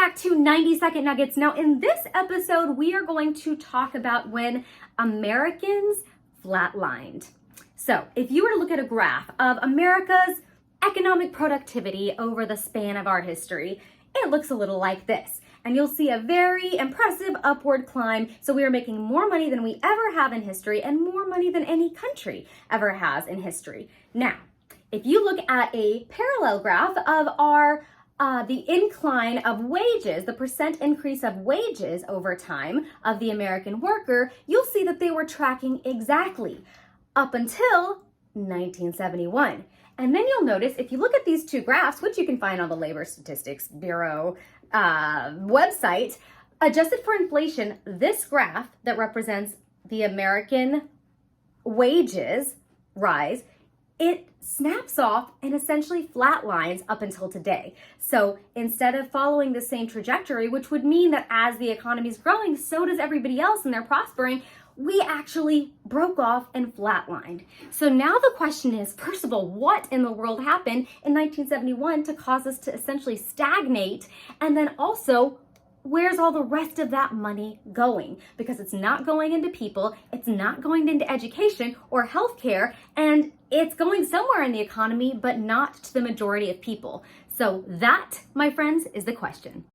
back to 90-second nuggets. Now, in this episode, we are going to talk about when Americans flatlined. So, if you were to look at a graph of America's economic productivity over the span of our history, it looks a little like this. And you'll see a very impressive upward climb. So we are making more money than we ever have in history and more money than any country ever has in history. Now, if you look at a parallel graph of the incline of wages, the percent increase of wages over time of the American worker, you'll see that they were tracking exactly up until 1971. And then you'll notice, if you look at these two graphs, which you can find on the Labor Statistics Bureau website, adjusted for inflation, this graph that represents the American wages rise, it snaps off and essentially flatlines up until today. So instead of following the same trajectory, which would mean that as the economy is growing, so does everybody else and they're prospering, we actually broke off and flatlined. So now the question is, first of all, what in the world happened in 1971 to cause us to essentially stagnate? And then also, where's all the rest of that money going? Because it's not going into people, it's not going into education or healthcare, and it's going somewhere in the economy, but not to the majority of people. So that, my friends, is the question.